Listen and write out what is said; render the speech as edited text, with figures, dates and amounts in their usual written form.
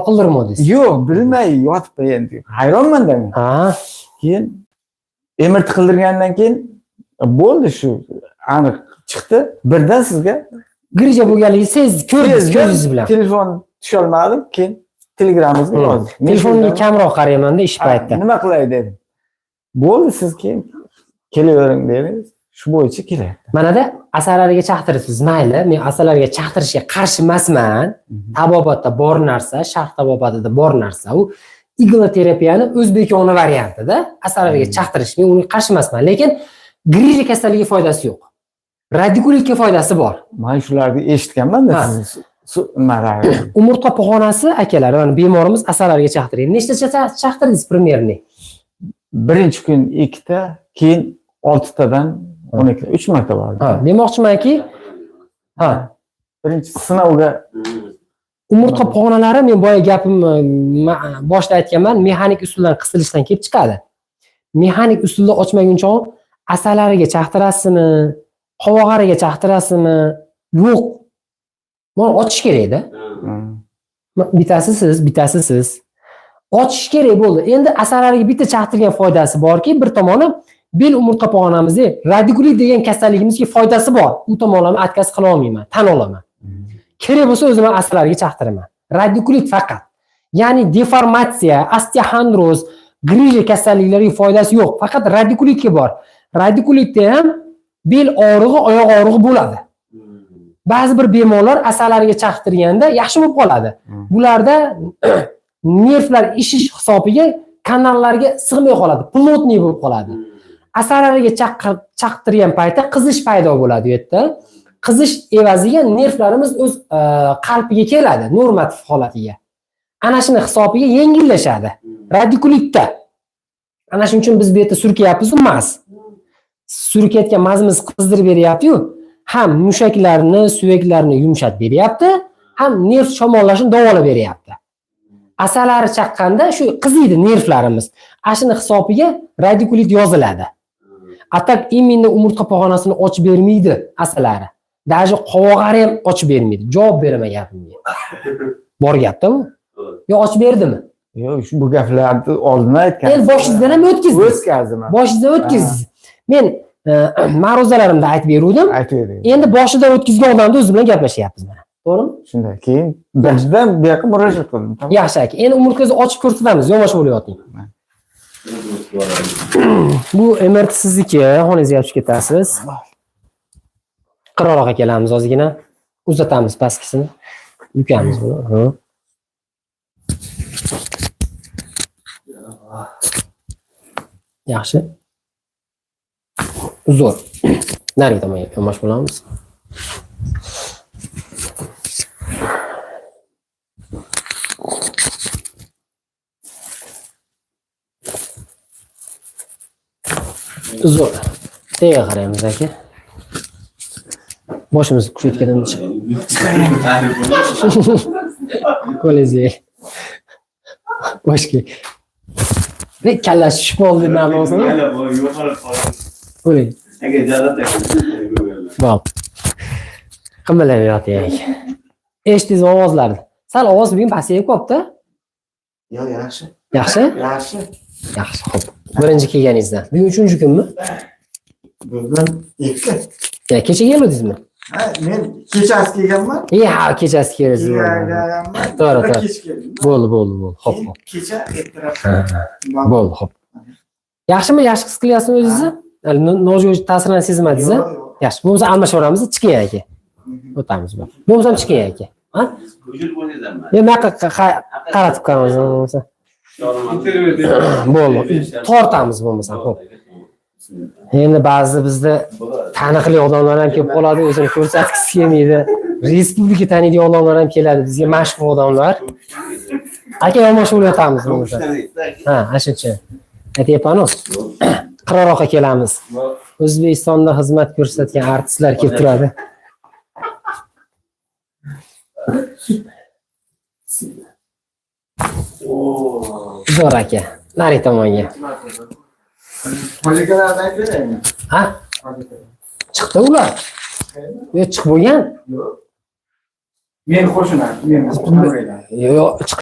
qildirmadingiz. Yo'q, bilmay yotib endi. Hayronman-da men. Ha. Keyin MRT qildirgandan keyin bo'ldi shu aniq chiqdi. Birdan sizga Grija bo'lganligini siz ko'ringiz bilan. Telefon tusha olmadim, keyin telegramimizga yozdim. Telefonga kamroq qarayman-da ish paytida. Nima qilay dedim. Bo'ldi, siz keyin kelavering dedingiz. Shu bo'yicha kelyapti. Mana-da asalariga chaqtiribsiz, mayli. Men asalariga chaqtirishga qarshi emasman. Tabobatda bor narsa, sharq tabobatida bor narsa. U igloterapiyani o'zbekona variantida asalariga chaqtirish men unga qarshi emasman, lekin grija kasalligi foydasi yo'q. Radikulitga foydasi bor. Men shularni eshitganman-da siz Umurtqa pog'onasi akalar, mana bemorimiz asalariga chaqtiraydi. Nechtacha chaqtirdingiz primerni? Birinchi kun 2 ta, keyin 6 tadan 12, 3 marta bordi. Ha, demoqchimanki, birinchi sinovga umurtqa pog'onalari men boya gapimni boshida aytganman, mexanik usuldan qisilishdan kelib chiqadi. Mexanik usulda ochmaguncha asalariga chaqtirasizmi, qovog'ariga chaqtirasizmi? Yo'q. Mana ochish kerak-da. Bitasi siz. Ochish kerak bo'ldi. Endi asalariga bitta chaqtirgan foydasi borki, bir tomoni bel umurtqa pog'onamizda radikulit degan kasalligimizga foydasi bor. U tomonlarni atkaz qila olmayman, tan olaman. Kerak bo'lsa o'zim asalariga chaqtiraman. Radikulit faqat. Ya'ni deformatsiya, osteoxondroz, grija kasalliklariga foydasi yo'q. Faqat radikulitga bor. Radikulitda ham bel og'rig'i, oyoq og'rig'i bo'ladi. Ba'zi bir bemorlar asalariga chaqtirganda yaxshi bo'lib qoladi. Bularda nervlar ishish hisobiga kanallarga sig'may qoladi, plotniy bo'lib qoladi. Asalariga chaqtirgan paytda qizish paydo bo'ladi u yerda. Qizish evaziga nervlarimiz o'z qalbiga keladi, normativ holatiga. Ana shuni hisobiga yengillashadi. Radikulitda. Ana shuning uchun biz bu yerda surkayapmiz emas. Surkayotgan mazimiz qizdirib beryapti-yu, ham mushaklarni, suyaklarni yumshatib beryapti, ham nerv shamollashini davolab beryapti. Asalari chaqqanda shu qiziydi nervlarimiz. Ashuni hisobiga radikulit yoziladi. Atak imminni umurtqa pog'onasini ochib bermaydi asalari. Даже qovog'ari ham ochib bermaydi. Javob beraman gapimga. Bor gapda bu. Yo ochib berdimi? Yo'q, bu gaplarni oldin aytgan. Men boshingizdan ham o'tkazdim. Boshingizdan o'tkazdingiz. Men ma'ruzalarimda aytib beruvdim. Endi boshidan o'tkazgan odamni o'zi bilan gaplashyapmiz mana. To'g'rimi? Shunday. Keyin birinchidan bu yoqqa murojaat qildim. Yaxshi aka. Endi umurtqangizni ochib ko'rsatamiz, yonbosh bo'layotning. Bu MRT sizniki, xonangizga olib ketasiz. Qiroroqqa kelamiz ozgina. Uzatamiz pastkisini. Yukamiz buni. Yaxshi. Zo'r. Nariga tomonga yonbosh bo'lamiz. Zo'r. Tega qaraymiz aka. Boshimizni kuchaytirgandan qo'lingizga. Boshga. Ne kallash tushib oldi nima bo'lsa? Qo'ling. Aka jadat aka. Bo'p. Qimirlamayapti aka. Eshitdingiz ovozlarni. Sal ovoz bugun pasayib qopti. Yo'q, yaxshi. Yaxshi? Yaxshi. Yaxshi, xo'p. Birinchi kelganingizdan. Bugun 3-kunmi? Bugun 2. Ya, kecha keldingizmi? Ha, men kechasi kelganman. Ya, kechasi keldingiz. To'g'ri. Bo'ldi. Xo'p. Kecha ertalab. Bo'ldi, xo'p. Yaxshimi? Yaxshi his qilyapsizmi o'zingizni? Nojo'y ta'sirini sezmadingiz-a? Yaxshi. Bo'lmasa almashaveramiz, chiqing aka. O'tamiz bu. Bo'lmasa chiqing aka. Ha? Hujur bo'ldingizmi? Men qaratib qolamiz bo'lmasa. Bo'ldi. Tortamiz bo'lmasa, xo'p. Endi ba'zi bizda taniqli odamlar ham kelib qoladi, o'zini ko'rsatgisi kelmaydi. Respublika taniydigan odamlar ham keladi, bizga mashhur odamlar. Aka yonbosh bo'layotamiz bo'lmasa. Ha, ashuncha. Aytyapman-ku. Qiroroqqa kelamiz. O'zbekistonda xizmat ko'rsatgan artistlar kelib turadi. Zo'r aka. Nari tomonga. Hojikalardan beraymi? Ha? Chiqdi ular. Yo, chiqib bo'lgan? Yo'q. Men qo'shiman. Yo'q,